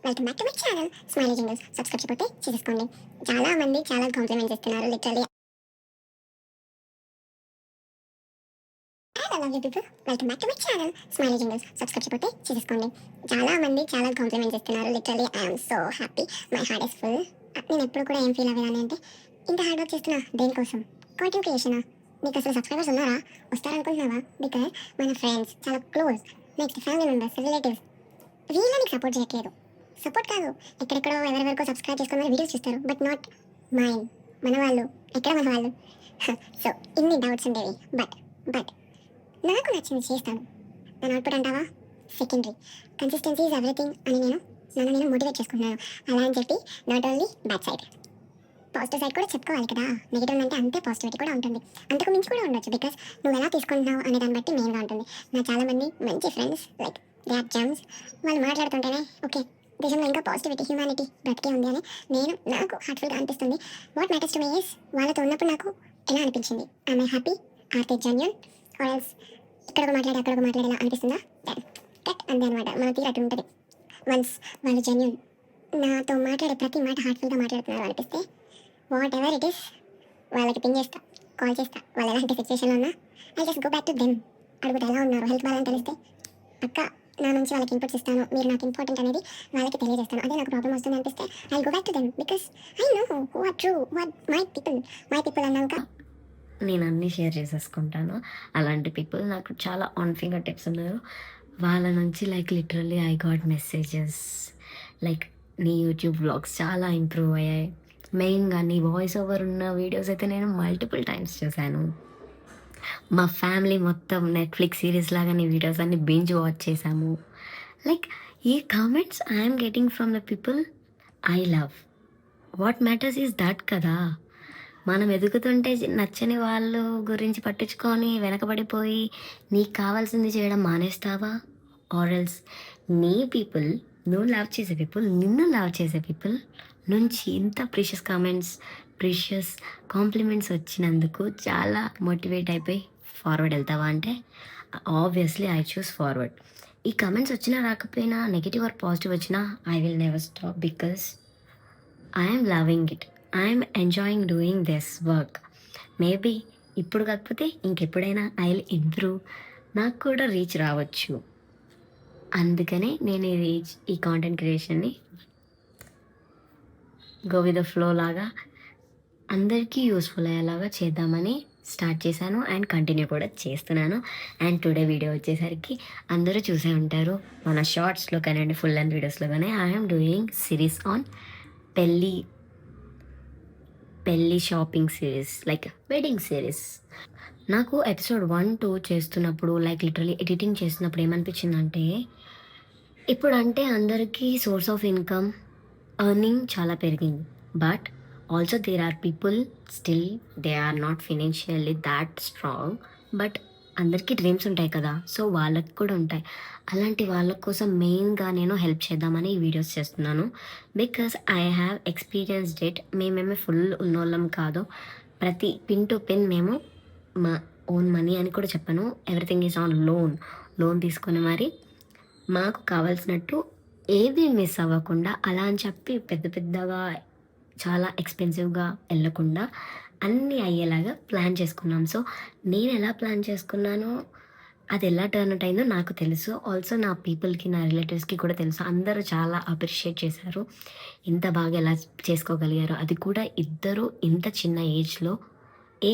Welcome back to my channel smiley jingles. Subscribe చేయకపోతే చేసేసుకోండి. చాలా మంది చాలా కాంప్లిమెంట్స్ ఇస్తున్నారు literally. Hello lovely people, welcome back to my channel smiley jingles. Subscribe చేయకపోతే చేసేసుకోండి. చాలా మంది చాలా కాంప్లిమెంట్స్ ఇస్తున్నారు literally. I'm so happy, my heart is full. నేను ఎప్పుడు కూడా ఏం ఫీల్ అవ్వేదాన్ని అంటే, ఇంత హార్డ్ వర్క్ చేస్తున్నా దేనికోసం? కాంటెంట్ క్రియేషనా? మీకు అసలు సబ్స్క్రైబర్స్ ఉన్నారా? వస్తారనుకుంటున్నావా? బికాజ్ మన ఫ్రెండ్స్ చాలా close, next family members, relatives వీళ్ళు నీకు సపోర్ట్ చేయట్లేదు. సపోర్ట్ కాదు, ఎక్కడెక్కడో ఎవరెవరికో సబ్స్క్రైబ్ చేసుకుని మరి వీడియోస్ చూస్తారు, బట్ నాట్ మైండ్. మన వాళ్ళు ఎక్కడ మన వాళ్ళు? సో ఇన్ని డౌట్స్ ఉండేవి. బట్ నాకు నచ్చింది చేస్తాను. నా అవుట్పుట్ అంటావా సెకండరీ, కన్సిస్టెన్సీ ఈజ్ ఎవ్రీథింగ్ అని నన్ను నేను మోటివేట్ చేసుకుంటున్నాను. అలా అని చెప్పి not only bad side, positive side కూడా చెప్పుకోవాలి కదా. నెగిటివ్ అంటే అంతే పాజిటివిటీ కూడా ఉంటుంది, అంతకు మించి కూడా ఉండొచ్చు. బికాస్ నువ్వు ఎలా తీసుకుంటున్నావు అనే దాన్ని బట్టి మెయిన్గా ఉంటుంది. నా చాలామంది మంచి ఫ్రెండ్స్ లైక్ దే ఆర్ జమ్స్. వాళ్ళు మాట్లాడుతుంటేనే ఓకే, దేశంలో ఇంకా పాజిటివిటీ, హ్యూమానిటీ బ్రతికే ఉంది అని నాకు హార్ట్ఫుల్గా అనిపిస్తుంది. What matters to me is వాళ్ళతో ఉన్నప్పుడు నాకు ఎలా అనిపించింది? I my happy, are they genuine, or else ఇక్కడ అక్కడ మాట్లాడేలా అనిపిస్తుందా? దట్ అంతే అనమాట. మన తీరు అటు ఉంటుంది. వన్స్ వాళ్ళు జెన్యూన్, నాతో మాట్లాడే ప్రతి మాట హార్ట్ఫుల్గా మాట్లాడుతున్నారు అనిపిస్తే, వాట్ ఎవర్ ఇట్ ఈస్ వాళ్ళకి పింగ్ చేస్తా, కాల్ చేస్తా. వాళ్ళు ఎలాంటి సిచ్యువేషన్లో ఉన్నా I just go back to them. అడుగుతా ఎలా ఉన్నారు, హెల్త్ బాగాలని తెలిస్తే పక్క నా నుంచి వాళ్ళకి ఇన్పుట్స్ ఇస్తాను. మీరు నాకు ఇంపార్టెంట్ అనేది వాళ్ళకి తెలియజేస్తాను. అదే నాకు ప్రాబ్లం వస్తుంది అనిపిస్తే I go back to them because I know who are true, what my people అన్నాక నేను అన్నీ షేర్ చేసేసుకుంటాను. అలాంటి పీపుల్ నాకు చాలా ఆన్ ఫింగర్ టిప్స్ ఉన్నారు. వాళ్ళ నుంచి like literally I got messages like నీ యూట్యూబ్ వ్లాగ్స్ చాలా ఇంప్రూవ్ అయ్యాయి. మెయిన్గా నీ వాయిస్ ఓవర్ ఉన్న వీడియోస్ అయితే నేను మల్టిపుల్ టైమ్స్ చూశాను. మా ఫ్యామిలీ మొత్తం నెట్ఫ్లిక్స్ సిరీస్ లాగా నీ వీడియోస్ అన్ని బింజ్ వాచ్ చేశాము. లైక్ ఈ comments I'm getting from the people I love. What matters is that కదా. మనం ఎదుగుతుంటే నచ్చని వాళ్ళు గురించి పట్టించుకొని వెనకబడిపోయి నీకు కావాల్సింది చేయడం మానేస్తావా? ఆర్ఎల్స్ నీ పీపుల్, నువ్వు లవ్ చేసే పీపుల్, నిన్ను లవ్ చేసే పీపుల్ నుంచి ఇంత ప్రీషియస్ కామెంట్స్, ప్రీషియస్ కాంప్లిమెంట్స్ వచ్చినందుకు చాలా మోటివేట్ అయిపోయి ఫార్వర్డ్ వెళ్తావా అంటే ఆబ్వియస్లీ ఐ చూస్ ఫార్వర్డ్. ఈ కమెంట్స్ వచ్చినా రాకపోయినా, నెగిటివ్ ఆర్ పాజిటివ్ వచ్చినా I will never stop because I'm loving it. I'm enjoying doing this work. Maybe ఇప్పుడు కాకపోతే ఇంకెప్పుడైనా ఐ విల్ ఇంప్రూవ్, నాకు కూడా రీచ్ రావచ్చు. అందుకనే నేను ఈ కాంటెంట్ క్రియేషన్ని గో విత్ ద ఫ్లో లాగా అందరికీ యూస్ఫుల్ అయ్యేలాగా చేద్దామని స్టార్ట్ చేశాను అండ్ కంటిన్యూ కూడా చేస్తున్నాను. అండ్ టుడే వీడియో వచ్చేసరికి అందరూ చూసే ఉంటారు మన షార్ట్స్లో కానివ్వండి, ఫుల్ లెంత్ వీడియోస్లో కానీ. ఐఎమ్ డూయింగ్ సిరీస్ ఆన్ పెళ్ళి shopping series, like wedding series. నాకు ఎపిసోడ్ 1, 2 చేస్తున్నప్పుడు లైక్ లిటరలీ ఎడిటింగ్ చేస్తున్నప్పుడు ఏమనిపించిందంటే, ఇప్పుడు అంటే అందరికీ సోర్స్ ఆఫ్ ఇన్కమ్, ఎర్నింగ్ చాలా పెరిగింది. But also there are people still they are not financially that strong. But అందరికీ డ్రీమ్స్ ఉంటాయి కదా, సో వాళ్ళకి కూడా ఉంటాయి. అలాంటి వాళ్ళ కోసం మెయిన్గా నేను హెల్ప్ చేద్దామని ఈ వీడియోస్ చేస్తున్నాను. Because I have experienced it. మేమేమే ఫుల్ ఉన్నోళ్ళం కాదు. ప్రతి పిన్ టు పిన్ మేము మా ఓన్ మనీ అని కూడా చెప్పాను. ఎవ్రీథింగ్ ఈజ్ ఆన్ లోన్ తీసుకొని మరి మాకు కావాల్సినట్టు ఏది మిస్ అవ్వకుండా, అలా అని చెప్పి పెద్దగా చాలా ఎక్స్పెన్సివ్గా వెళ్ళకుండా అన్నీ అయ్యేలాగా ప్లాన్ చేసుకున్నాం. సో నేను ఎలా ప్లాన్ చేసుకున్నానో, అది ఎలా టర్న్ అవుట్ అయిందో నాకు తెలుసు. ఆల్సో నా పీపుల్కి, నా రిలేటివ్స్కి కూడా తెలుసు. అందరూ చాలా అప్రిషియేట్ చేశారు, ఇంత బాగా ఎలా చేసుకోగలిగారు, అది కూడా ఇద్దరు ఇంత చిన్న ఏజ్లో, ఏ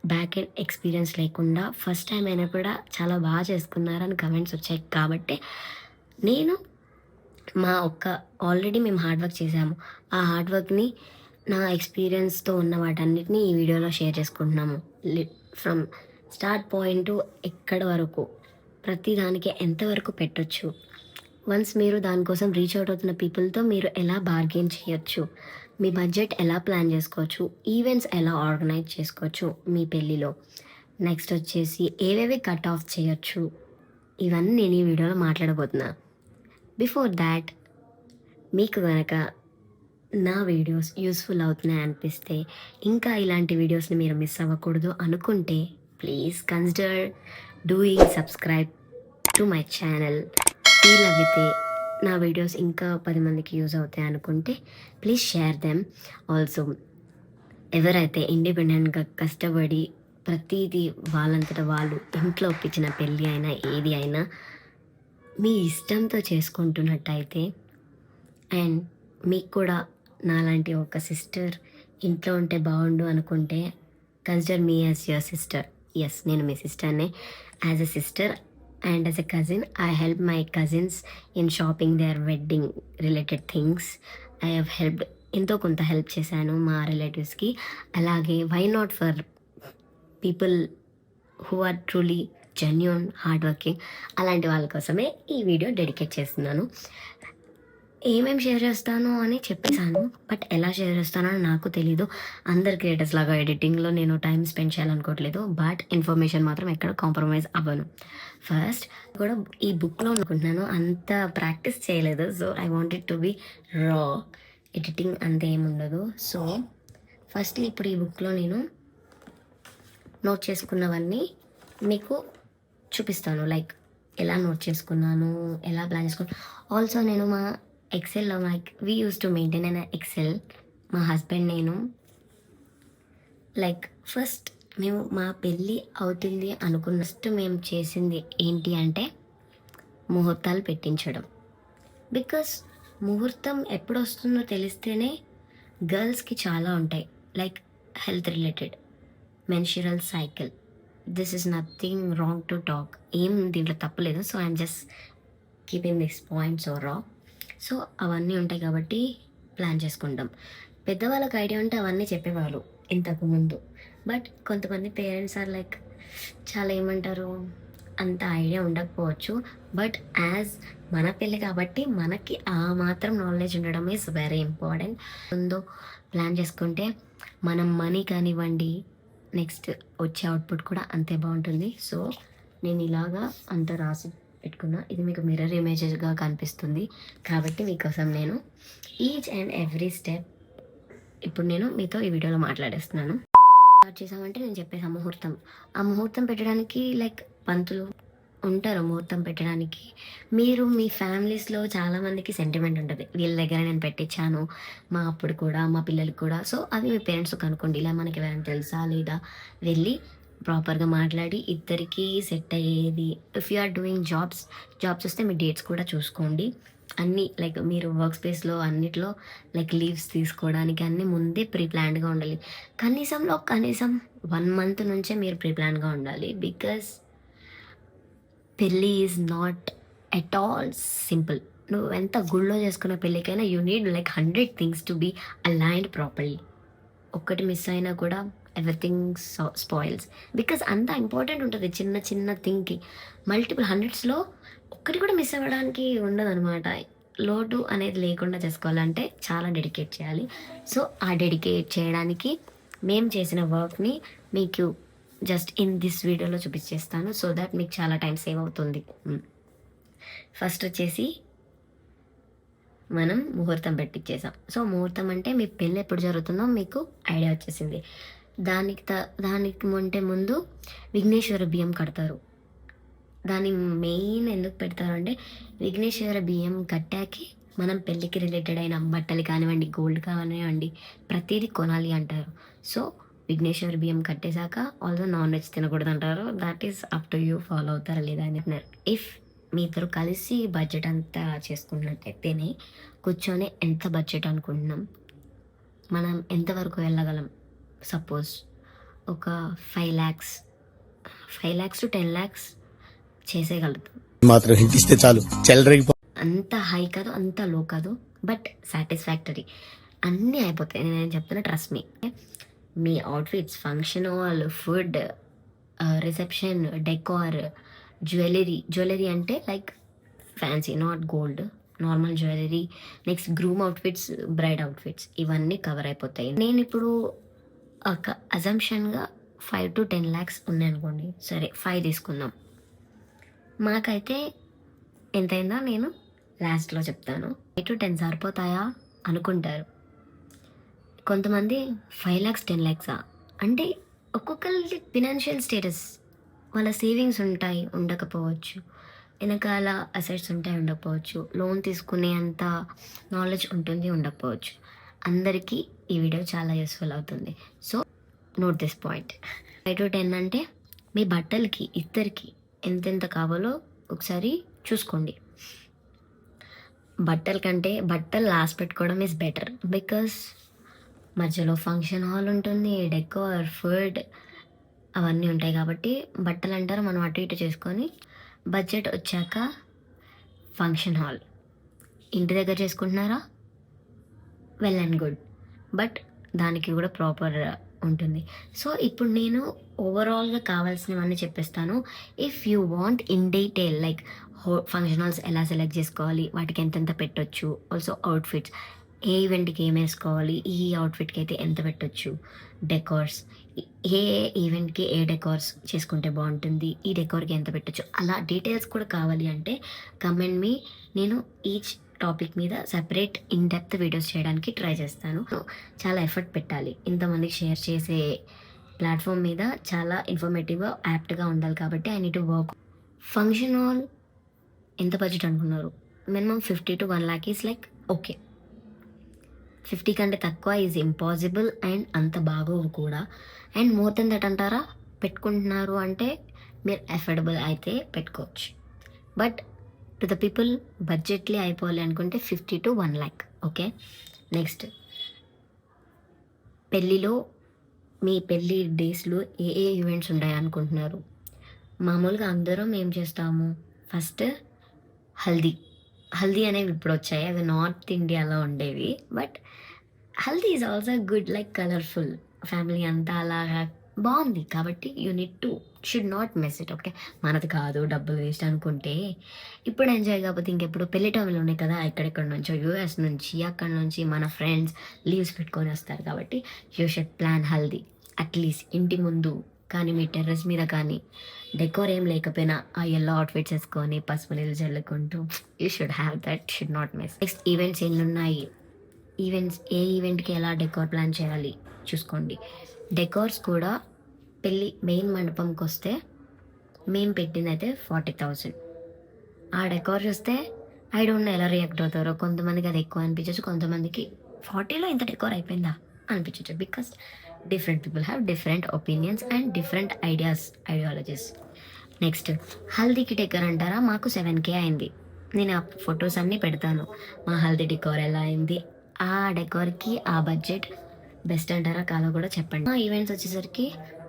బ్యాక్ ఎండ్ ఎక్స్పీరియన్స్ లేకుండా ఫస్ట్ టైం అయినా కూడా చాలా బాగా చేసుకున్నారని కమెంట్స్ వచ్చాయి. కాబట్టి నేను ఆల్రెడీ మేము హార్డ్ వర్క్ చేసాము. ఆ హార్డ్ వర్క్ని, నా ఎక్స్పీరియన్స్తో ఉన్న వాటన్నిటిని ఈ వీడియోలో షేర్ చేసుకుంటున్నాము. ఫ్రమ్ స్టార్ట్ పాయింట్ ఎక్కడి వరకు, ప్రతి దానికి ఎంతవరకు పెట్టొచ్చు, వన్స్ మీరు దానికోసం రీచ్ అవుట్ అవుతున్న పీపుల్తో మీరు ఎలా బార్గెన్ చేయొచ్చు, మీ బడ్జెట్ ఎలా ప్లాన్ చేసుకోవచ్చు, ఈవెంట్స్ ఎలా ఆర్గనైజ్ చేసుకోవచ్చు మీ పెళ్ళిలో, నెక్స్ట్ వచ్చేసి ఏవేవి కట్ ఆఫ్ చేయొచ్చు, ఇవన్నీ నేను ఈ వీడియోలో మాట్లాడబోతున్నా. బిఫోర్ దాట్, మీకు కనుక నా వీడియోస్ యూస్ఫుల్ అవుతున్నాయి అనిపిస్తే, ఇంకా ఇలాంటి వీడియోస్ని మీరు మిస్ అవ్వకూడదు అనుకుంటే, please consider doing subscribe to my channel. Feel అవితే నా వీడియోస్ ఇంకా 10 మందికి యూజ్ అవుతాయి అనుకుంటే ప్లీజ్ షేర్ దెమ్. ఆల్సో ఎవరైతే ఇండిపెండెంట్గా కష్టపడి ప్రతిదీ వాళ్ళంతట వాళ్ళు ఇంట్లో ఒప్పించిన పెళ్ళి అయినా ఏది అయినా మీ ఇష్టంతో చేసుకుంటున్నట్టయితే, అండ్ మీకు కూడా నాలాంటి ఒక సిస్టర్ ఇంట్లో ఉంటే బాగుండు అనుకుంటే consider me as your sister. Yes, నేను మీ సిస్టర్నే. As a sister and as a cousin I help my cousins in shopping their wedding related things. I have helped, ఎంతో కొంత హెల్ప్ చేశాను మా రిలేటివ్స్కి. అలాగే why not for people who are truly genuine hard working, అలాంటి వాళ్ళ కోసమే ఈ వీడియో డెడికేట్ చేస్తున్నాను. ఏమేమి షేర్ చేస్తాను అని చెప్పేశాను, బట్ ఎలా షేర్ చేస్తానో నాకు తెలీదు. అందరు క్రియేటర్స్ లాగా ఎడిటింగ్లో నేను టైం స్పెండ్ చేయాలనుకోవట్లేదు, బట్ ఇన్ఫర్మేషన్ మాత్రం ఎక్కడ కాంప్రమైజ్ అవ్వను. ఫస్ట్ కూడా ఈ బుక్లో అనుకుంటున్నాను, అంత ప్రాక్టీస్ చేయలేదు. So I wanted to be రా, ఎడిటింగ్ అంత ఏముండదు. సో ఫస్ట్ ఇప్పుడు ఈ బుక్లో నేను నోట్ చేసుకున్నవన్నీ మీకు చూపిస్తాను. లైక్ ఎలా నోట్ చేసుకున్నాను, ఎలా ప్లాన్ చేసుకున్నాను. ఆల్సో నేను మా ఎక్సెల్లో we use to maintain an Excel, మా హస్బెండ్ నేను. లైక్ ఫస్ట్ మేము మా పెళ్ళి అవుతుంది అనుకున్నట్టు మేము చేసింది ఏంటి అంటే ముహూర్తాలు పెట్టించడం. బికాస్ ముహూర్తం ఎప్పుడు వస్తుందో తెలిస్తేనే గర్ల్స్కి చాలా ఉంటాయి, like health related, menstrual cycle. This is nothing wrong to talk, ఏం దీంట్లో తప్పలేదు. So I'm just keeping this points over రా. సో అవన్నీ ఉంటాయి కాబట్టి ప్లాన్ చేసుకుంటాం. పెద్దవాళ్ళకి ఐడియా ఉంటే అవన్నీ చెప్పేవాళ్ళు ఇంతకు ముందు, బట్ కొంతమంది పేరెంట్స్ ఆర్ లైక్ చాలా ఏమంటారు, అంత ఐడియా ఉండకపోవచ్చు. బట్ యాజ్ మన పెళ్ళి కాబట్టి మనకి ఆ మాత్రం నాలెడ్జ్ ఉండడం ఈజ్ వెరీ ఇంపార్టెంట్. ముందు ప్లాన్ చేసుకుంటే మనం మనీ కానివ్వండి, నెక్స్ట్ వచ్చే అవుట్పుట్ కూడా అంతే బాగుంటుంది. సో నేను ఇలాగా అంత రాసి పెట్టుకున్నా. ఇది మీకు మిర్రర్ ఇమేజెస్గా కనిపిస్తుంది కాబట్టి మీకోసం నేను ఈచ్ అండ్ ఎవ్రీ స్టెప్ ఇప్పుడు నేను మీతో ఈ వీడియోలో మాట్లాడేస్తున్నాను. స్టార్ట్ చేసామంటే నేను చెప్పేసాను ముహూర్తం. ఆ ముహూర్తం పెట్టడానికి లైక్ పంతులు ఉంటారు ముహూర్తం పెట్టడానికి. మీరు మీ ఫ్యామిలీస్లో చాలామందికి సెంటిమెంట్ ఉంటుంది, వీళ్ళ దగ్గర నేను పెట్టించాను మా అప్పుడు కూడా మా పిల్లలకి కూడా. సో అది మీ పేరెంట్స్ కనుక్కోండి, ఇలా మనకి ఎవరైనా తెలుసా లేదా వెళ్ళి ప్రాపర్గా మాట్లాడి ఇద్దరికి సెట్ అయ్యేది. If you are doing jobs వస్తే మీ డేట్స్ కూడా చూసుకోండి. అన్నీ లైక్ మీరు వర్క్ స్పేస్లో అన్నిట్లో లైక్ లీవ్స్ తీసుకోవడానికి అన్నీ ముందే ప్రీ ప్లాన్డ్గా ఉండాలి. కనీసం 1 month నుంచే మీరు ప్రీ ప్లాన్గా ఉండాలి. బికాస్ పెళ్ళి is not at all simple. నువ్వు ఎంత గుళ్ళో చేసుకున్న పెళ్ళికైనా you need like 100 things to be aligned properly. ఒక్కటి మిస్ అయినా కూడా ఎవ్రీథింగ్ స్పాయిల్స్. బికాస్ అంత ఇంపార్టెంట్ ఉంటుంది చిన్న చిన్న థింగ్కి. మల్టిపుల్ హండ్రెడ్స్లో ఒక్కటి కూడా మిస్ అవ్వడానికి ఉండదు అనమాట. లోటు అనేది లేకుండా చేసుకోవాలంటే చాలా డెడికేట్ చేయాలి. సో ఆ డెడికేట్ చేయడానికి మేము చేసిన వర్క్ని మీకు జస్ట్ ఇన్ దిస్ వీడియోలో చూపించేస్తాను, సో దట్ మీకు చాలా టైం సేవ్ అవుతుంది. ఫస్ట్ వచ్చేసి మనం ముహూర్తం పెట్టించేసాం. సో ముహూర్తం అంటే మీ పెళ్ళి ఎప్పుడు జరుగుతుందో మీకు ఐడియా వచ్చేసింది. దానికి ముందు విఘ్నేశ్వర బియ్యం కడతారు. దాని మెయిన్ ఎందుకు పెడతారు అంటే విఘ్నేశ్వర బియ్యం కట్టాకి మనం పెళ్ళికి రిలేటెడ్ అయిన బట్టలు కానివ్వండి, గోల్డ్ కానివ్వండి, ప్రతిదీ కొనాలి అంటారు. సో విఘ్నేశ్వర బియ్యం కట్టేశాక ఆల్సో నాన్ వెజ్ తినకూడదు అంటారు. That is up to you, follow అవుతారా లేదా అని అంటున్నారు. ఇఫ్ మీ ఇద్దరు కలిసి బడ్జెట్ అంతా చేసుకున్నట్టయితేనే కూర్చొని ఎంత బడ్జెట్ అనుకుంటున్నాం, మనం ఎంతవరకు వెళ్ళగలం. సపోజ్ ఒక 5 lakhs to 10 lakhs చేసేయగలుగుతాం. మాత్రం హింట్ ఇస్తే చాలు, అంత హై కాదు, అంత లో కాదు, బట్ సాటిస్ఫాక్టరీ అన్నీ అయిపోతాయి. నేను చెప్తున్నా, trust me outfits, function hall, food, reception, decor, jewellery అంటే like fancy, not gold, normal jewellery, next groom outfits, bride outfits, ఇవన్నీ కవర్ అయిపోతాయి. నేను ఇప్పుడు ఒక అజంప్షన్గా 5 to 10 lakhs ఉన్నాయి అనుకోండి, సరే 5 తీసుకుందాం. మాకైతే ఎంతైందో నేను లాస్ట్లో చెప్తాను. 5 to 10 సరిపోతాయా అనుకుంటారు కొంతమంది. 5 lakhs 10 lakhs అంటే ఒక్కొక్కరి ఫినాన్షియల్ స్టేటస్, వాళ్ళ సేవింగ్స్ ఉంటాయి, ఉండకపోవచ్చు. వెనకాల అసెట్స్ ఉంటాయి ఉండకపోవచ్చు, లోన్ తీసుకునే అంత నాలెడ్జ్ ఉంటుంది ఉండకపోవచ్చు. అందరికీ ఈ వీడియో చాలా యూస్ఫుల్ అవుతుంది. So note this point. 5 to 10 అంటే మీ బట్టలకి ఇద్దరికి ఎంతెంత కావాలో ఒకసారి చూసుకోండి. బట్టల కంటే బట్టలు లాస్ట్ పెట్టుకోవడం ఈజ్ బెటర్. బికాస్ మధ్యలో ఫంక్షన్ హాల్ ఉంటుంది, డెకోర్, ఫుడ్ అవన్నీ ఉంటాయి కాబట్టి బట్టలు అంటారు మనం అటు ఇటు చేసుకొని బడ్జెట్ వచ్చాక ఫంక్షన్ హాల్ ఇంటి దగ్గర చేసుకుంటున్నారా, వెల్ అండ్ గుడ్, బట్ దానికి కూడా ప్రాపర్ ఉంటుంది. సో ఇప్పుడు నేను ఓవరాల్గా కావాల్సినవన్నీ చెప్పేస్తాను. If you want in detail like function halls ఎలా సెలెక్ట్ చేసుకోవాలి, వాటికి ఎంతెంత పెట్టొచ్చు, ఆల్సో అవుట్ఫిట్స్ ఏ ఈవెంట్కి ఏం వేసుకోవాలి, ఈ అవుట్ఫిట్కి అయితే ఎంత పెట్టొచ్చు, డెకార్స్ ఏ ఈవెంట్కి ఏ డెకార్స్ చేసుకుంటే బాగుంటుంది, ఈ డెకార్కి ఎంత పెట్టొచ్చు, అలా డీటెయిల్స్ కూడా కావాలి అంటే కమెంట్ మీ. నేను ఈచ్ టాపిక్ మీద సెపరేట్ ఇన్ డెప్త్ వీడియోస్ చేయడానికి ట్రై చేస్తాను. చాలా ఎఫర్ట్ పెట్టాలి, ఇంతమందికి షేర్ చేసే ప్లాట్ఫామ్ మీద చాలా ఇన్ఫర్మేటివ్గా యాప్ట్గా ఉండాలి కాబట్టి I need to work. Function hall ఎంత బడ్జెట్ అనుకున్నారు? Minimum 50 to 1 lakh is like okay. 50 కంటే తక్కువ ఈజ్ ఇంపాసిబుల్ అండ్ అంత బాగోవు కూడా. అండ్ మోర్ దెన్ దట్ అంటారా, పెట్టుకుంటున్నారు అంటే మీరు అఫోర్డబుల్ అయితే పెట్టుకోవచ్చు. బట్ టు ద పీపుల్ బడ్జెట్లీ అయిపోవాలి అనుకుంటే 50 to 1 lakh. ఓకే. నెక్స్ట్, పెళ్ళిలో మీ పెళ్ళి డేస్లో ఏ ఏ ఈవెంట్స్ ఉంటాయి అనుకుంటున్నారు? మామూలుగా అందరం ఏం చేస్తాము, ఫస్ట్ హల్దీ అనేవి ఇప్పుడు వచ్చాయి, అవి నార్త్ ఇండియాలో ఉండేవి. But haldi is also good, like colourful, family అంతా అలాగా బాగుంది కాబట్టి you need to should not miss it. Okay, మనది కాదు డబ్బులు వేస్ట్ అనుకుంటే ఇప్పుడు ఎంజాయ్ కాకపోతే ఇంకెప్పుడు. పెళ్లి టైంలో ఉన్నాయి కదా, ఎక్కడెక్కడ నుంచో యూఎస్ నుంచి అక్కడ నుంచి మన ఫ్రెండ్స్ లీవ్స్ పెట్టుకొని వస్తారు కాబట్టి you should plan haldi at least ఇంటి ముందు కానీ మీ టెర్రస్ మీద కానీ డెకోర్ ఏం లేకపోయినా ఆ ఎల్లో అవుట్ఫిట్స్ వేసుకొని పసుపు నీళ్ళు చల్లుకుంటూ you should have that, should not miss. Next, events ఎన్ని ఉన్నాయి, ఈవెంట్స్ ఏ ఈవెంట్కి ఎలా డెకోర్ ప్లాన్ చేయాలి చూసుకోండి. డెకోర్స్ కూడా పెళ్ళి మెయిన్ మండపంకి వస్తే మేము పెట్టింది అయితే 40,000. ఆ డెకోర్ చూస్తే ఐ డోంట్ నో ఎలా రియాక్ట్ అవుతారో. కొంతమందికి అది ఎక్కువ అనిపించచ్చు, కొంతమందికి 40లో ఇంత డెకోర్ అయిపోయిందా అనిపించచ్చు. Because different people have different opinions and different ideologies. Next, హల్దీకి డెకోర్ అంటారా, మాకు 7K అయింది. నేను ఆ ఫొటోస్ అన్నీ పెడతాను, మా హల్దీ డెకోర్ ఎలా అయింది. ఆ డెకోర్కి ఆ బడ్జెట్ బెస్ట్ అంటారా కాదో కూడా చెప్పండి. మా ఈవెంట్స్ వచ్చేసరికి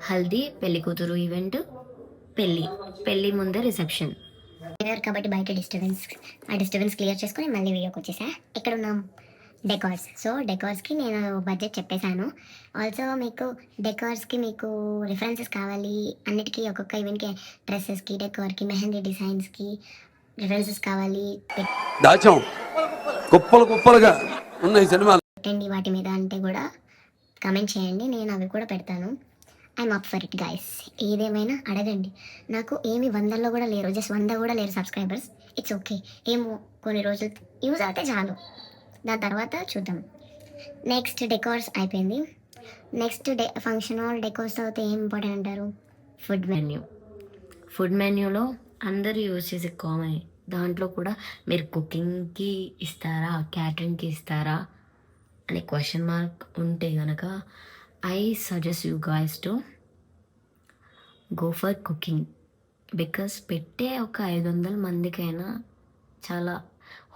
హల్దీ, పెళ్లి కూతురు ఈవెంట్, పెళ్ళి ముందే రిసెప్షన్. కాబట్టి బయట డిస్టర్బెన్స్ క్లియర్ చేసుకొని మళ్ళీ వీడియోకి వచ్చేసా. ఎక్కడ ఉన్నాం, డెకార్స్. సో డెకార్స్కి నేను బడ్జెట్ చెప్పేశాను. ఆల్సో మీకు డెకార్స్కి మీకు రిఫరెన్సెస్ కావాలి, అన్నిటికీ ఒక్కొక్క ఈవెంట్కి డ్రెస్సెస్కి, డెకార్కి, మెహందీ డిజైన్స్కి రిఫరెన్సెస్ కావాలి. దాచాం కుప్పలుగా ఉన్నాయి సినిమాలు, పెట్టండి వాటి మీద అంటే కూడా కమెంట్ చేయండి, నేను అవి కూడా పెడతాను. I'm up for it guys. ఏదేమైనా అడగండి. నాకు ఏమి 100లో కూడా లేరు, జస్ట్ 100 కూడా లేరు సబ్స్క్రైబర్స్. ఇట్స్ ఓకే, ఏమో కొన్ని రోజులు యూజ్ అయితే చాలు, దాని తర్వాత చూద్దాం. నెక్స్ట్, డెకార్స్ అయిపోయింది. నెక్స్ట్ ఫంక్షన్ హాల్ డెకోర్స్ అయితే ఏం ఇంపార్టెంట్ అంటారు, ఫుడ్ మెన్యూలో అందరూ యూజ్ చేసే కామన్. దాంట్లో కూడా మీరు కుకింగ్కి ఇస్తారా, క్యాటరింగ్కి ఇస్తారా అనే క్వశ్చన్ మార్క్ ఉంటే కనుక I suggest you guys to go for cooking. Because పెట్టే ఒక 500 మందికైనా చాలా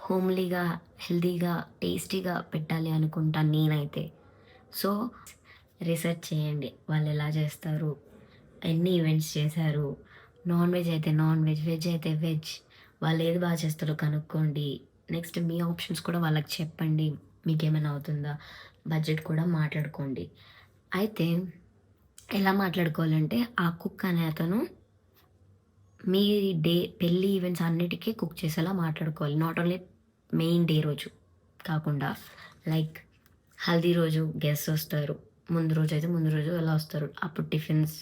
హోమ్లీగా, హెల్తీగా, టేస్టీగా పెట్టాలి అనుకుంటాను నేనైతే. సో రీసెర్చ్ చేయండి, వాళ్ళు ఎలా చేస్తారు, ఎన్ని ఈవెంట్స్ చేశారు, నాన్ వెజ్ అయితే నాన్ వెజ్, వెజ్ అయితే వెజ్, వాళ్ళు ఏది బాగా చేస్తారో కనుక్కోండి. నెక్స్ట్, మీ ఆప్షన్స్ కూడా వాళ్ళకి చెప్పండి, మీకేమైనా అవుతుందా, బడ్జెట్ కూడా మాట్లాడుకోండి. అయితే ఎలా మాట్లాడుకోవాలంటే ఆ కుక్ అనే అతను మీ పెళ్ళి ఈవెంట్స్ అన్నిటికీ కుక్ చేసేలా మాట్లాడుకోవాలి. నాట్ ఓన్లీ మెయిన్ డే రోజు కాకుండా, లైక్ హల్దీ రోజు గెస్ట్ వస్తారు, ముందు రోజు ఎలా వస్తారు, అప్పుడు టిఫిన్స్.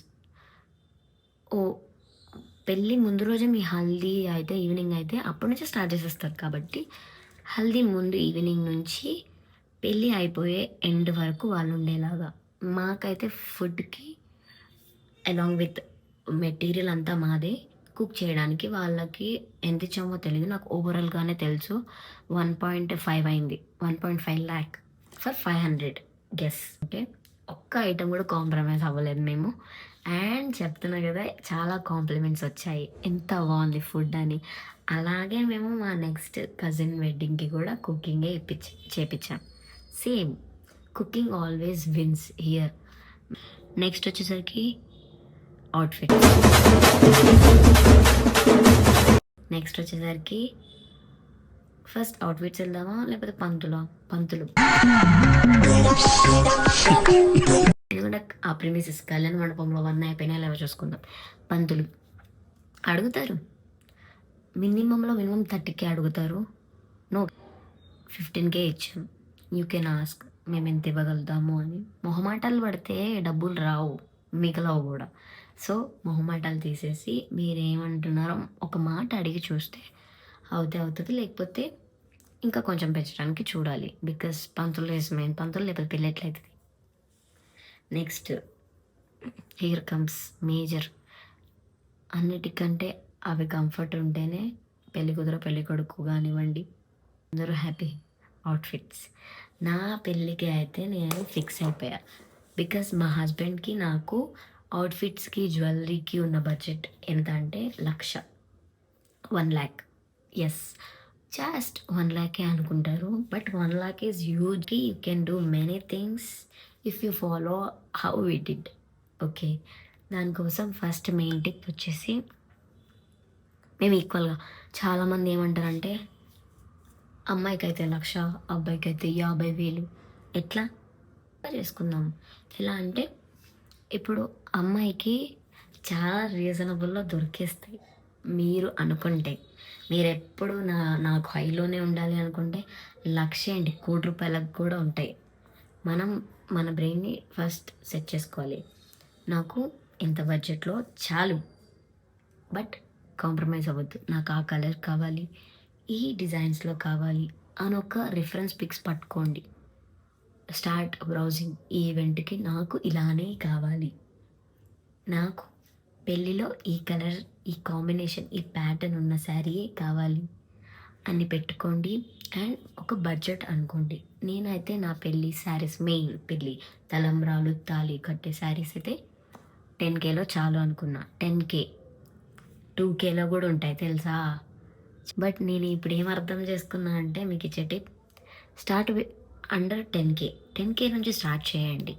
పెళ్ళి ముందు రోజే మీ హల్దీ అయితే ఈవినింగ్ అయితే అప్పటి నుంచి స్టార్ట్ చేసేస్తారు కాబట్టి హల్దీ ముందు ఈవినింగ్ నుంచి పెళ్ళి అయిపోయే ఎండ్ వరకు వాళ్ళు ఉండేలాగా. మాకైతే ఫుడ్కి అలాంగ్ విత్ మెటీరియల్ అంతా మాదే, కుక్ చేయడానికి వాళ్ళకి ఎంత ఇచ్చామో తెలియదు, నాకు ఓవరాల్గానే తెలుసు 1.5 అయింది. 1.5 ల్యాక్ ఫర్ 500 గెస్. ఓకే, ఒక్క ఐటెం కూడా కాంప్రమైజ్ అవ్వలేదు మేము. అండ్ చెప్తున్నా కదా, చాలా కాంప్లిమెంట్స్ వచ్చాయి, ఎంత బాగుంది ఫుడ్ అని. అలాగే మేము మా నెక్స్ట్ కజిన్ వెడ్డింగ్కి కూడా కుకింగే చేపించాం. Same, cooking always wins here. Next వచ్చేసరికి అవుట్ఫిట్. నెక్స్ట్ వచ్చేసరికి ఫస్ట్ అవుట్ఫిట్స్ వెళ్దామా లేకపోతే పంతులు? ఎందుకంటే ఆ ప్రిమిసెస్ కళ్యాణ మండపంలో 1 అయిపోయినా లేవో చూసుకుందాం. పంతులు అడుగుతారు, మినిమం 30K అడుగుతారు. నో, 15K ఇచ్చాం. యూ కెన్ ఆస్క్ మేము ఎంత ఇవ్వగలుగుతాము అని. మొహమాటాలు పడితే డబ్బులు రావు, మిగలవు కూడా. సో మొహమాటాలు తీసేసి మీరేమంటున్నారో ఒక మాట అడిగి చూస్తే అవుతుంది, లేకపోతే ఇంకా కొంచెం పెంచడానికి చూడాలి. బికాస్ పంతులు ఇస్ మెయిన్. పంతులు లేకపోతే పెళ్ళి ఎట్లయితుంది? Next here comes major. అన్నిటికంటే అవి కంఫర్ట్ ఉంటేనే పెళ్లి కూతురు పెళ్లి కొడుకు కానివ్వండి అందరూ హ్యాపీ. అవుట్ఫిట్స్. నా పెళ్ళికి అయితే నేను ఫిక్స్ అయిపోయా. బికాస్ మా హస్బెండ్కి నాకు అవుట్ఫిట్స్కి జ్యువెలరీకి ఉన్న బడ్జెట్ ఎంత అంటే 1 lakh. ఎస్, జస్ట్ 1 lakh అనుకుంటారు, but 1 lakh is huge. You can do many things if you follow how we did. Okay, దానికోసం ఫస్ట్ మెయిన్ టిప్ వచ్చేసి మేము ఈక్వల్గా, చాలామంది ఏమంటారంటే అమ్మాయికి అయితే 1,00,000, అబ్బాయికి అయితే 50,000. ఎట్లా చేసుకుందాం? ఎలా అంటే ఇప్పుడు అమ్మాయికి చాలా రీజనబుల్లో దొరికేస్తాయి. మీరు అనుకుంటే, మీరు ఎప్పుడు నాకు హైలోనే ఉండాలి అనుకుంటే 1,00,000 ఏంటి, 1,00,00,000 రూపాయలకు కూడా ఉంటాయి. మనం మన బ్రెయిన్ని ఫస్ట్ సెట్ చేసుకోవాలి. నాకు ఇంత బడ్జెట్లో చాలు, బట్ కాంప్రమైజ్ అవ్వద్దు. నాకు ఆ కలర్ కావాలి, ఈ డిజైన్స్లో కావాలి అని ఒక రిఫరెన్స్ పిక్స్ పట్టుకోండి. Start browsing. ఈ ఈవెంట్కి నాకు ఇలానే కావాలి, నాకు పెళ్ళిలో ఈ కలర్, ఈ కాంబినేషన్, ఈ ప్యాటర్న్ ఉన్న శారీయే కావాలి అని పెట్టుకోండి. అండ్ ఒక బడ్జెట్ అనుకోండి. నేనైతే నా పెళ్ళి శారీస్, మెయిన్ పెళ్ళి తలంబ్రాలు తాళి కట్టే శారీస్ అయితే 10Kలో చాలు అనుకున్నా. 10K, 2Kలో కూడా ఉంటాయి తెలుసా. బట్ నేను ఇప్పుడు ఏం అర్థం చేసుకున్నా అంటే, మీకు ఇచ్చే టిప్, స్టార్ట్ అండర్ 10K నుంచి స్టార్ట్ చేయండి.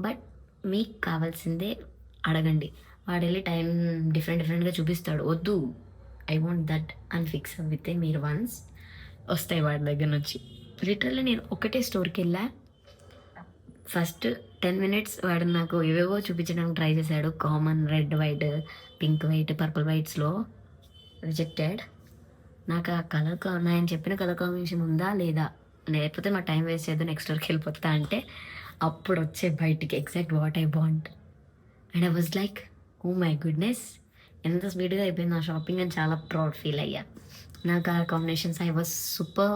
బట్ మీకు కావాల్సిందే అడగండి. వాడు వెళ్ళి టైం డిఫరెంట్గా చూపిస్తాడు, వద్దు ఐ వాంట్ దట్ అని ఫిక్స్ అవితే మీరు వన్స్ వస్తాయి వాడి దగ్గర నుంచి. లిటరల్లీ నేను ఒకటే స్టోర్కి వెళ్ళా, ఫస్ట్ 10 minutes వాడు నాకు ఏవేవో చూపించడానికి ట్రై చేశాడు. Common red white, pink white, purple వైట్స్లో రిజెక్టెడ్. నాకు ఆ కలర్ నేను చెప్పిన కలర్ కాంబినేషన్ ఉందా లేదా, లేకపోతే మా టైం వేస్ట్ చేద్దాం నెక్స్ట్ స్టోర్కి వెళ్ళిపోతా అంటే అప్పుడు వచ్చే బయటికి exact what I want. And I was like, oh my goodness, ఎంత స్పీడ్గా అయిపోయింది నా షాపింగ్ అని చాలా ప్రౌడ్ ఫీల్ అయ్యా. నా colour combinations I was super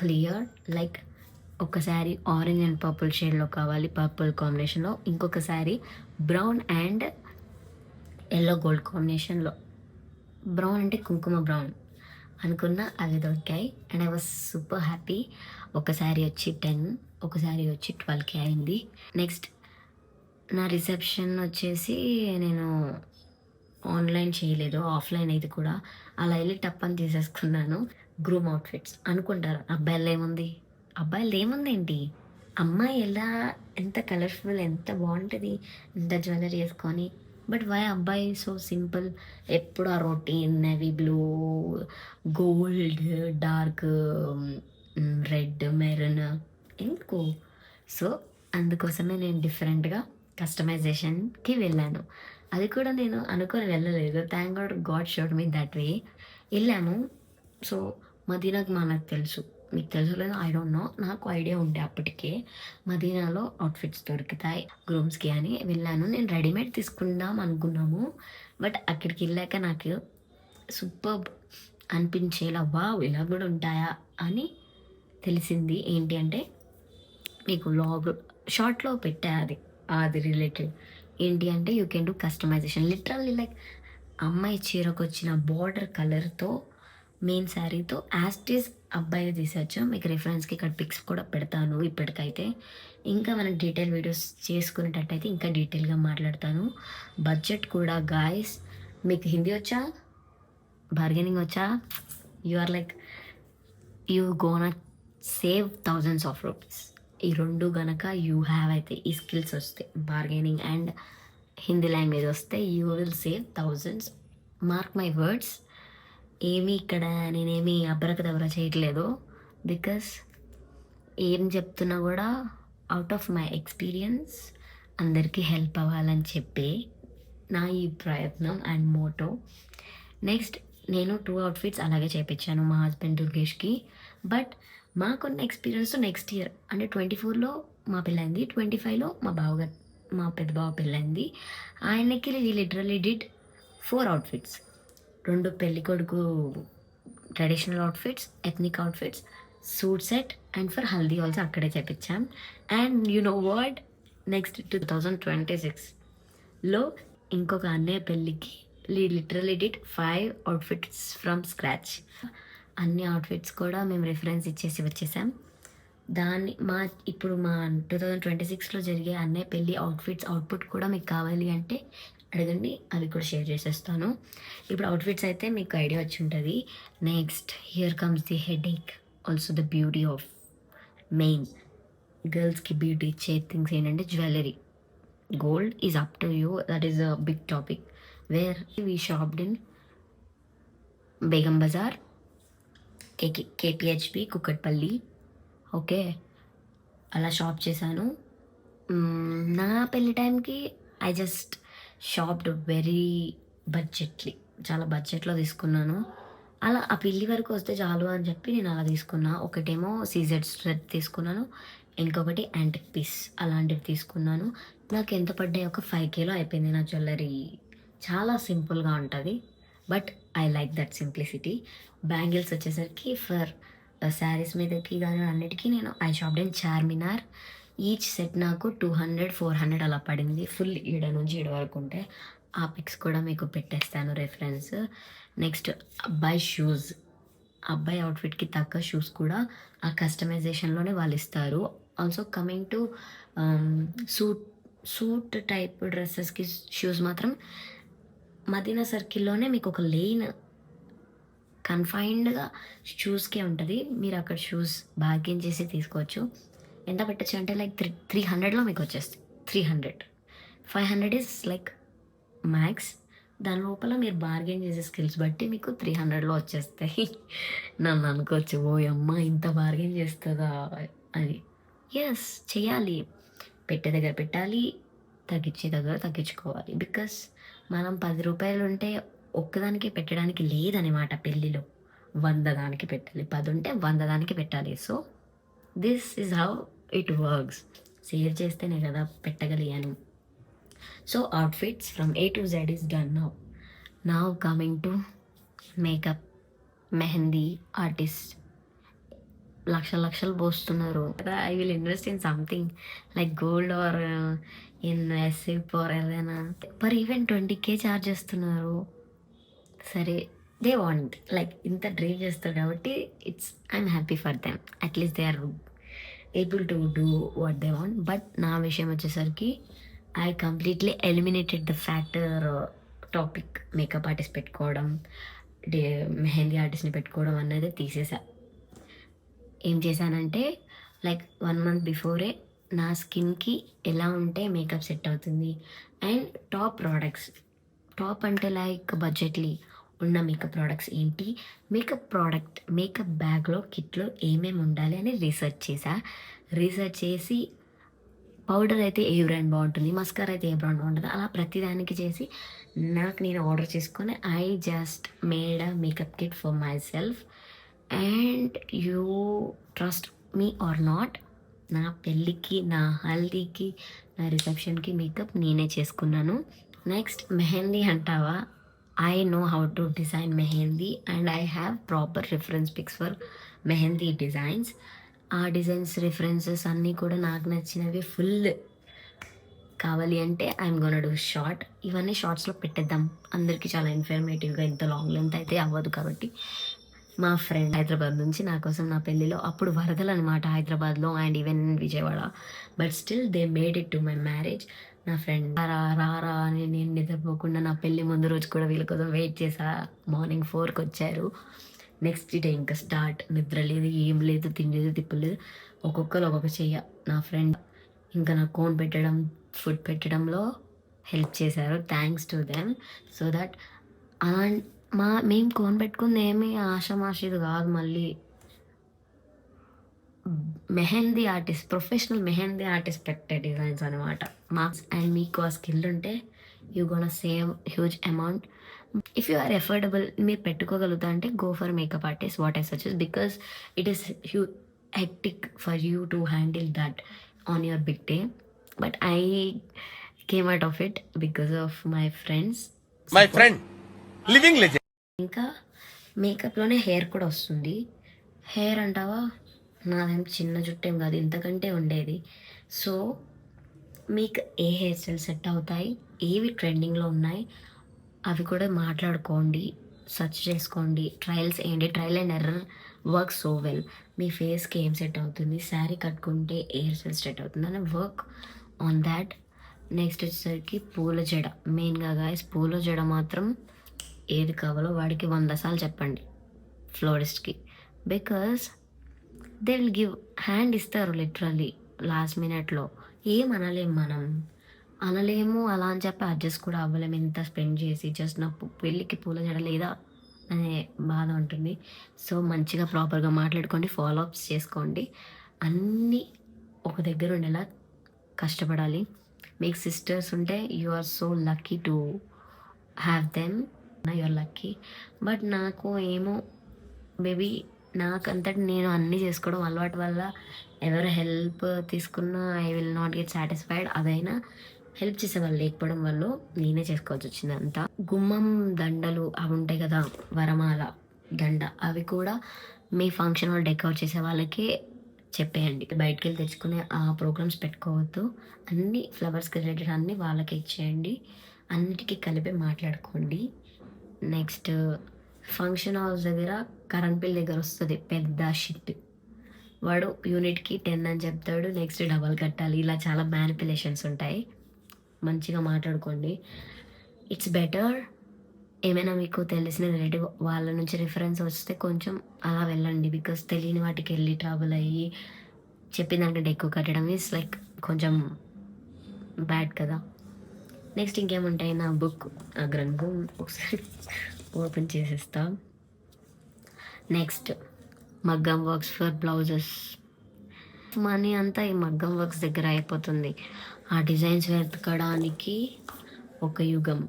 clear. Like ఒక శారీ ఆరెంజ్ అండ్ పర్పుల్ షేడ్లో కావాలి, పర్పుల్ కాంబినేషన్లో. ఇంకొక sari brown and yellow gold కాంబినేషన్లో. బ్రౌన్ అంటే కుంకుమ బ్రౌన్ అనుకున్నా, అవి దొరికాయి. And I was super happy. ఒక శారీ వచ్చి 10, ఒక శారీ వచ్చి 12K అయింది. నెక్స్ట్ నా రిసెప్షన్ వచ్చేసి నేను ఆన్లైన్ చేయలేదు, ఆఫ్లైన్ అయితే కూడా అలా వెళ్ళి టప్పని తీసేసుకున్నాను. గ్రూమ్ అవుట్ఫిట్స్ అనుకుంటారు, అబ్బాయిలు ఏముంది ఏంటి, అమ్మాయి ఎలా ఎంత కలర్ఫుల్, ఎంత బాగుంటుంది, ఎంత జ్యువెలరీ వేసుకొని. బట్ వై అబ్బాయి సో సింపుల్, ఎప్పుడు ఆ routine navy blue, gold, dark red, maroon ఎందుకు? సో అందుకోసమే నేను డిఫరెంట్గా కస్టమైజేషన్కి వెళ్ళాను. అది కూడా నేను అనుకొని వెళ్ళలేదు, thank God showed me that way. వెళ్ళాము. సో మదీనాకు మనకు తెలుసు, మీకు తెలుసు లేదు ఐ డోంట్ నో, నాకు ఐడియా ఉంటే అప్పటికే మదీనాలో అవుట్ఫిట్స్ దొరుకుతాయి గ్రూమ్స్కి అని వెళ్ళాను. నేను రెడీమేడ్ తీసుకుందాం అనుకున్నాము, బట్ అక్కడికి వెళ్ళాక నాకు సూపర్ అనిపించేలా, వావ్ ఇలా కూడా ఉంటాయా అని తెలిసింది. ఏంటి అంటే మీకు వ్లాగ్ షార్ట్లో పెట్టా అది రిలేటెడ్. ఏంటి అంటే you can do customisation. Literally like అమ్మాయి చీరకు వచ్చిన బార్డర్ కలర్తో మెయిన్ శారీతో యాస్టీస్ అబ్బాయి తీసొచ్చు. మీకు రిఫరెన్స్కి ఇక్కడ పిక్స్ కూడా పెడతాను ఇప్పటికైతే. ఇంకా మనం డీటెయిల్ వీడియోస్ చేసుకునేటట్టయితే ఇంకా డీటెయిల్గా మాట్లాడతాను. బడ్జెట్ కూడా గాయస్, మీకు హిందీ వచ్చా, బార్గెనింగ్ వచ్చా, you are like you gonna save thousands of rupees. ఈ రెండు గనక యూ హ్యావ్ అయితే ఈ స్కిల్స్ వస్తే, బార్గెనింగ్ అండ్ హిందీ లాంగ్వేజ్ వస్తే, you will save thousands. Mark my words. ఏమీ ఇక్కడ నేనేమి అబ్రకదబ్ర చేయట్లేదు, బికాస్ ఏం చెప్తున్నా కూడా అవుట్ ఆఫ్ మై ఎక్స్పీరియన్స్ అందరికీ హెల్ప్ అవ్వాలని చెప్పి నా ఈ ప్రయత్నం అండ్ మోటో. నెక్స్ట్ నేను 2 అవుట్ఫిట్స్ అలాగే చేయించాను మా హస్బెండ్ దుర్గేష్కి. బట్ మాకున్న ఎక్స్పీరియన్స్ నెక్స్ట్ ఇయర్ అంటే 24లో మా పెళ్ళైంది, 25లో మా పెద్ద బావ పెళ్ళైంది. ఆయనకి లిటరలీ డిడ్ 4 అవుట్ఫిట్స్. 2 పెళ్లి కొడుకు traditional outfits, ethnic outfits, suit set and for haldi also అక్కడే చేపించాం. And you know what, next 2026లో ఇంకొక అన్నయ్య పెళ్ళికి literally did 5 outfits from scratch. అన్ని అవుట్ఫిట్స్ కూడా మేము రిఫరెన్స్ ఇచ్చేసి వచ్చేసాం. ఇప్పుడు మా 2026లో జరిగే అన్నయ్య పెళ్ళి అవుట్ఫిట్స్ అవుట్పుట్ కూడా మీకు కావాలి అంటే అడగండి, అవి కూడా షేర్ చేసేస్తాను. ఇప్పుడు అవుట్ఫిట్స్ అయితే మీకు ఐడియా వచ్చి ఉంటుంది. Next here comes the headache, also the beauty of main గర్ల్స్కి బ్యూటీ ఇచ్చే థింగ్స్ ఏంటంటే jewellery. Gold is up to you, that is a big topic. Where we shopped in Begum Bazaar, KPHB, Kukatpally. Okay, అలా shop చేశాను. నా పెళ్ళి టైంకి I just shopped very budgetly, చాలా బడ్జెట్లో తీసుకున్నాను. అలా ఆ పెళ్ళి వరకు వస్తే చాలు అని చెప్పి నేను అలా తీసుకున్నా. ఒకటేమో సీజెడ్ స్ట్రెట్ తీసుకున్నాను, ఇంకొకటి యాంటిక్ పీస్ అలాంటివి తీసుకున్నాను. నాకు ఎంత పడ్డాయి, ఒక 5Kలో అయిపోయింది నా జ్యువెలరీ. చాలా సింపుల్గా ఉంటుంది, but I like that simplicity. Bangles వచ్చేసరికి ఫర్ శారీస్ మీదకి కానీ అన్నిటికీ I shopped in Charminar. Each set నాకు 200-400 అలా పడింది, ఫుల్ ఈడ నుంచి ఈడ వరకు ఉంటే. ఆ పిక్స్ కూడా మీకు పెట్టేస్తాను రెఫరెన్స్. నెక్స్ట్ అబ్బాయి షూస్, అబ్బాయి అవుట్ఫిట్కి తగ్గ షూస్ కూడా ఆ కస్టమైజేషన్లోనే వాళ్ళు ఇస్తారు. Also coming to suit type డ్రెస్సెస్కి షూస్ మాత్రం మదీనా సర్కిల్లోనే మీకు ఒక లేన్ కన్ఫైన్డ్గా షూస్కే ఉంటుంది. మీరు అక్కడ షూస్ బార్గెన్ చేసి తీసుకోవచ్చు. ఎంత పెట్టచ్చు అంటే లైక్ 300లో మీకు వచ్చేస్తుంది. 500 ఈజ్ లైక్ మ్యాక్స్. దాని లోపల మీరు బార్గెన్ చేసే స్కిల్స్ బట్టి మీకు 300లో వచ్చేస్తాయి. నన్ను అనుకోవచ్చు, ఓ అమ్మ ఇంత బార్గెన్ చేస్తుందా అని. ఎస్, చేయాలి. పెట్టే దగ్గర పెట్టాలి, తగ్గించే దగ్గర తగ్గించుకోవాలి. బికాస్ మనం 10 రూపాయలు ఉంటే ఒక్కదానికి పెట్టడానికి లేదనమాట. పెళ్ళిలో 100 దానికి పెట్టాలి, 10 ఉంటే 100 దానికి పెట్టాలి. So this is how it works. Save చేస్తేనే కదా పెట్టగలిగాను. So outfits from A to Z is done now. Now coming to makeup, mehndi artist. లక్షలు పోస్తున్నారు. I will invest in something like gold or in SIP or ఏదైనా. Per event 20K charge చేస్తున్నారు. సరే, they want like ఇంత dream చేస్తారు కాబట్టి I'm happy for them. At least they are able to do what they want. But నా విషయం వచ్చేసరికి I completely eliminated the factor topic. Makeup artist పెట్టుకోవడం, మెహందీ ఆర్టిస్ట్ని పెట్టుకోవడం అనేది తీసేసా. ఏం చేశానంటే లైక్ 1 month బిఫోరే నా స్కిన్కి ఎలా ఉంటే మేకప్ సెట్ అవుతుంది అండ్ టాప్ ప్రోడక్ట్స్, టాప్ అంటే లైక్ బడ్జెట్లీ ఉన్న మేకప్ ప్రోడక్ట్స్ ఏంటి, మేకప్ బ్యాగ్లో కిట్లో ఏమేమి ఉండాలి అని రీసెర్చ్ చేసి పౌడర్ అయితే ఏ బ్రాండ్ బాగుంటుంది, మస్కారా అయితే ఏ బ్రాండ్ బాగుంటుంది, అలా ప్రతిదానికి చేసి నాకు నేను ఆర్డర్ చేసుకొని I just made a makeup kit for myself. And you trust me or not, నా పెళ్ళికి, నా హల్దీకి, నా రిసెప్షన్కి మేకప్ నేనే చేసుకున్నాను. నెక్స్ట్ మెహందీ అంటావా, I know how to design mehndi and I have proper reference pics for mehndi designs. ఆ designs references అన్నీ కూడా నాకు నచ్చినవి ఫుల్ కావాలి అంటే ఐఎమ్ గోన్ డూ షార్ట్. ఇవన్నీ షార్ట్స్లో పెట్టేద్దాం, అందరికీ చాలా ఇన్ఫర్మేటివ్గా. ఇంత లాంగ్ లెంత్ అయితే అవ్వదు కాబట్టి. మా ఫ్రెండ్ హైదరాబాద్ నుంచి నా కోసం నా పెళ్ళిలో, అప్పుడు వరదలు అనమాట హైదరాబాద్లో and even Vijayawada, but still they made it to my marriage. నా ఫ్రెండ్ రా అని నేను నిద్రపోకుండా నా పెళ్ళి ముందు రోజు కూడా వీళ్ళ కోసం వెయిట్ చేసా. మార్నింగ్ 4కి వచ్చారు. నెక్స్ట్ డే ఇంకా స్టార్ట్. నిద్ర లేదు, ఏం లేదు, తినలేదు, తిప్పలేదు. ఒక్కొక్కరు ఒక్కొక్క చెయ్య. నా ఫ్రెండ్ ఇంకా నాకు కోన్ పెట్టడం, ఫుడ్ పెట్టడంలో హెల్ప్ చేశారు. Thanks to them. So that అలా మేము కోన్ పెట్టుకుంది ఏమి ఆషామాషిది కాదు. మళ్ళీ mehndi artist, professional mehndi artist పెట్టే డిజైన్స్ అనమాట. మార్క్స్ అండ్ మీకు ఆ స్కిల్ ఉంటే you gonna save huge amount. If you are affordable, మీరు పెట్టుకోగలుగుతా అంటే go for makeup artist, what I suggest, because it is hectic for you to handle that on your big day. But I came out of it because of my friends. My friend living legend. ఇంకా మేకప్లోనే hair కూడా వస్తుంది. Hair అంటావా, నాదేం చిన్న జుట్టేం కాదు, ఇంతకంటే ఉండేది. So మీకు ఏ హెయిర్ స్టైల్ సెట్ అవుతాయి, ఏవి ట్రెండింగ్లో ఉన్నాయి, అవి కూడా మాట్లాడుకోండి, సెర్చ్ చేసుకోండి, ట్రయల్స్ వేయండి. Trial and error work so well. మీ ఫేస్కి ఏం సెట్ అవుతుంది, శారీ కట్టుకుంటే ఏ హెయిర్ స్టైల్ సెట్ అవుతుంది అని వర్క్ ఆన్ దాట్. నెక్స్ట్ వచ్చేసరికి పూల జడ. మెయిన్గా గాయస్, పూల జడ మాత్రం ఏది కావాలో వాడికి 100 సార్లు చెప్పండి ఫ్లోరిస్ట్కి. Because they will give hand ఇస్తారు లిటరల్లీ లాస్ట్ మినిట్లో. ఏం అనలేము, మనం అనలేము అలా అని చెప్పి అడ్జస్ట్ కూడా అవ్వలేము. ఇంత స్పెండ్ చేసి జస్ట్ నా పెళ్ళికి పూల జడ లేదా అనే బాధ ఉంటుంది. సో మంచిగా ప్రాపర్గా మాట్లాడుకోండి, ఫాలోఅప్స్ చేసుకోండి, అన్నీ ఒక దగ్గర ఉండేలా కష్టపడాలి. మీకు సిస్టర్స్ ఉంటే you are so lucky to have them, you're lucky. But నాకు ఏమో బేబీ, నాకంతటి నేను అన్నీ చేసుకోవడం అలవాటు వల్ల ఎవరు హెల్ప్ తీసుకున్నా I will not get satisfied. అదైనా హెల్ప్ చేసేవాళ్ళు లేకపోవడం వల్ల నేనే చేసుకోవాల్సి వచ్చింది అంతా. గుమ్మం దండలు అవి ఉంటాయి కదా, వరమాల దండ, అవి కూడా మీ ఫంక్షన్ వాళ్ళు డెకరేట్ చేసే వాళ్ళకి చెప్పేయండి. బయటికి వెళ్ళి తెచ్చుకునే ఆ ప్రోగ్రామ్స్ పెట్టుకోవద్దు. అన్ని ఫ్లవర్స్కి రిలేటెడ్ అన్నీ వాళ్ళకి ఇచ్చేయండి. అన్నిటికీ కలిపి మాట్లాడుకోండి. నెక్స్ట్ ఫంక్షన్ హౌస్ దగ్గర కరెంట్ బిల్ దగ్గర వస్తుంది పెద్ద షిట్. వాడు యూనిట్కి 10 అని చెప్తాడు, నెక్స్ట్ డబల్ కట్టాలి. ఇలా చాలా మ్యానిపులేషన్స్ ఉంటాయి. మంచిగా మాట్లాడుకోండి. ఇట్స్ బెటర్ ఏమైనా మీకు తెలిసిన రిలేటివ్ వాళ్ళ నుంచి రిఫరెన్స్ వస్తే కొంచెం అలా వెళ్ళండి. బికాస్ తెలియని వాటికి వెళ్ళి ట్రావెల్ అయ్యి చెప్పిన దానికంటే ఎక్కువ కట్టడం ఈస్ లైక్ కొంచెం బ్యాడ్ కదా. నెక్స్ట్ ఇంకేముంటాయి, నా బుక్, ఆ గ్రంథం ఒకసారి ఓపెన్ చేసేస్తా. నెక్స్ట్ మగ్గం వర్క్స్ ఫర్ బ్లౌజెస్. మనీ అంతా ఈ మగ్గం వర్క్స్ దగ్గర అయిపోతుంది. ఆ డిజైన్స్ వెతకడానికి ఒక యుగం.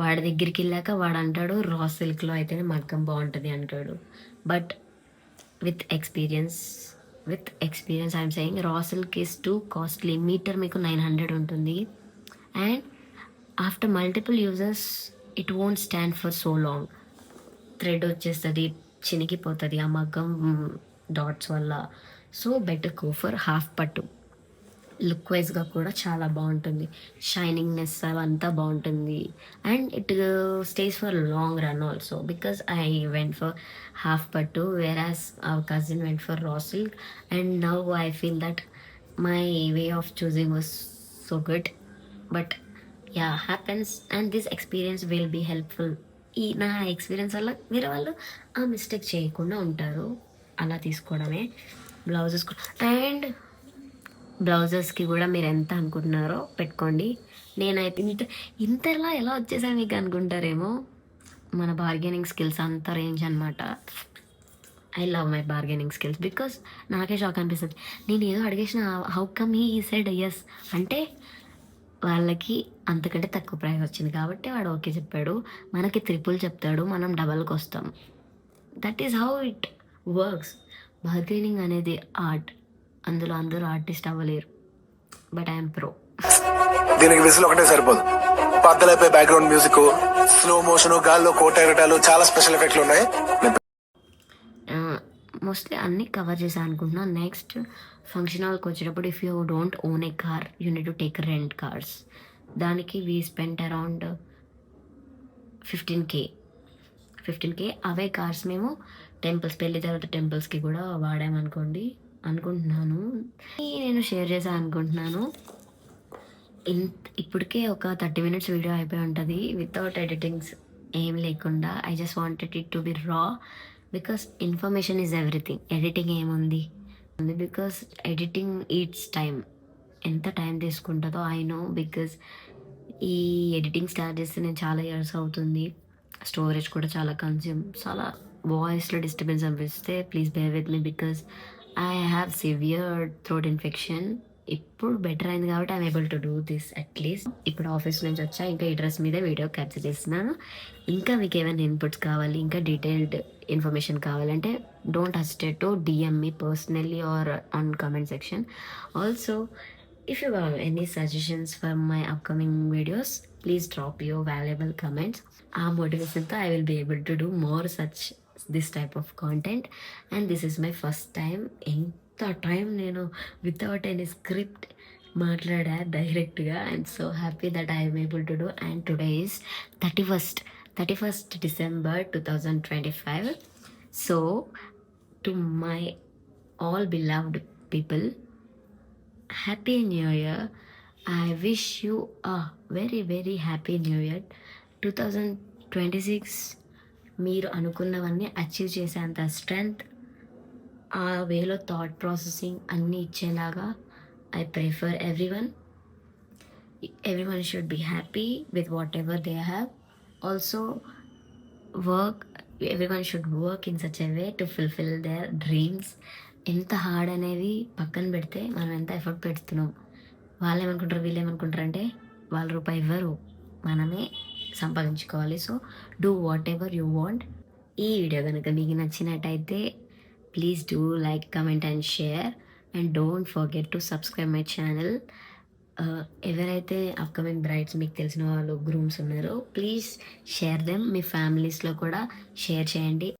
వాడి దగ్గరికి వెళ్ళాక వాడు అంటాడు రా సిల్క్లో అయితేనే మగ్గం బాగుంటుంది అంటాడు. But with experience I'm saying raw silk is too costly. Metre మీకు 900 ఉంటుంది. And after multiple uses it won't stand for so long. Thread వచ్చేస్తుంది, చినిగిపోతుంది ఆ మగ్గం డాట్స్ వల్ల. So better go for half పట్టు. లుక్ వైజ్గా కూడా చాలా బాగుంటుంది, షైనింగ్నెస్ అవంతా బాగుంటుంది. And it stays for long run also. Because I went for half పట్టు whereas our cousin went for raw silk. And now I feel that my way of choosing was so good. But yeah happens and this experience will be helpful. ఈ నా experience వల్ల వేరే వాళ్ళు ఆ mistake చేయకుండా ఉంటారు. అలా తీసుకోవడమే. బ్లౌజెస్ అండ్ బ్లౌజెస్కి కూడా మీరు ఎంత అనుకుంటున్నారో పెట్టుకోండి. నేనైతే ఇంతలా ఎలా వచ్చేసాను మీకు అనుకుంటారేమో. మన బార్గెనింగ్ స్కిల్స్ అంత రేంజ్ అనమాట. I love my bargaining skills. Because నాకే షాక్ అనిపిస్తుంది. నేను ఏదో అడిగేసిన how come he said yes అంటే వాళ్ళకి అంతకంటే తక్కువ ప్రైస్ వచ్చింది కాబట్టి వాడు ఓకే చెప్పాడు. మనకి 3 చెప్తాడు, మనం డబల్కి వస్తాం. That is how it works. Bargaining అనేది ఆర్ట్. అందులో అందరూ ఆర్టిస్ట్ అవ్వలేరు. But I'm pro. దీనికి విజిల్ ఒకటే సరిపోదు. పద్దలైపోయి బ్యాక్గ్రౌండ్ మ్యూజిక్, స్లో మోషన్, గాల్లో కోట ఎగటాలు, చాలా స్పెషల్ ఎఫెక్ట్లు ఉన్నాయి. మోస్ట్లీ అన్నీ కవర్ చేశాను అనుకుంటున్నాను. నెక్స్ట్ ఫంక్షన్ హాల్కి వచ్చేటప్పుడు if you don't own a car you need to take rent cars. దానికి వీ స్పెంట్ అరౌండ్ 15K. అవే కార్స్ మేము పెళ్లి తర్వాత టెంపుల్స్కి కూడా అనుకుంటున్నాను. నేను షేర్ చేశాను అనుకుంటున్నాను. ఇప్పటికే ఒక 30 minutes వీడియో అయిపోయి ఉంటుంది వితౌట్ ఎడిటింగ్స్ ఏం లేకుండా. I just wanted it to be raw because information is everything. Editing ఏముంది, బికాస్ ఎడిటింగ్ ఈట్స్ టైం. ఎంత టైం తీసుకుంటుందో ఐ నో, బికాస్ ఈ ఎడిటింగ్ స్టార్ట్ చేస్తే నేను చాలా ఇయర్స్ అవుతుంది. స్టోరేజ్ కూడా చాలా వాయిస్లో డిస్టర్బెన్స్ అనిపిస్తే please bear with me because I have severe throat infection. ఇప్పుడు బెటర్ అయింది కాబట్టి I'm able to do this at least. ఇప్పుడు ఆఫీస్ నుంచి వచ్చా, ఇంకా ఈ డ్రెస్ మీద వీడియో క్యాప్చర్ చేస్తున్నాను. ఇంకా మీకు ఏమైనా ఇన్పుట్స్ కావాలి, ఇంకా డీటెయిల్డ్ ఇన్ఫర్మేషన్ కావాలంటే don't hesitate to DM me personally or on comment section. Also, if you have any suggestions for my upcoming videos, please drop your valuable comments. ఆ మోటివేషన్తో I will be able to do more such this type of content. And this is my first time. ఎంత time నేను without any script మాట్లాడా డైరెక్ట్గా. I'm so happy that I'm able to do. And today is 31st December 2025. So to my all beloved people, happy new year. I wish you a very very happy new year 2026. మీరు అనుకున్నవన్నీ achieve చేసేంత strength, ఆ వేలో thought processing అన్నీ ఇచ్చేలాగా I pray for everyone should be happy with whatever they have. Also everyone should work in such a way to fulfill their dreams. ఎంత hard అనేది పక్కన పెడితే మనం ఎంత ఎఫర్ట్ పెడుతున్నాం, వాళ్ళు ఏమనుకుంటారు వీళ్ళు ఏమనుకుంటారు అంటే వాళ్ళ రూపాయి ఇవ్వరు, మనమే సంపాదించుకోవాలి. So do what ever you want. ఈ వీడియో కనుక మీకు నచ్చినట్టయితే please do like, comment and share. And don't forget to subscribe my channel. ఎవరైతే అప్కమింగ్ బ్రైడ్స్ మీకు తెలిసిన వాళ్ళు గ్రూమ్స్ ఉన్నారో ప్లీజ్ షేర్ దెమ్. మీ ఫ్యామిలీస్లో కూడా షేర్ చేయండి.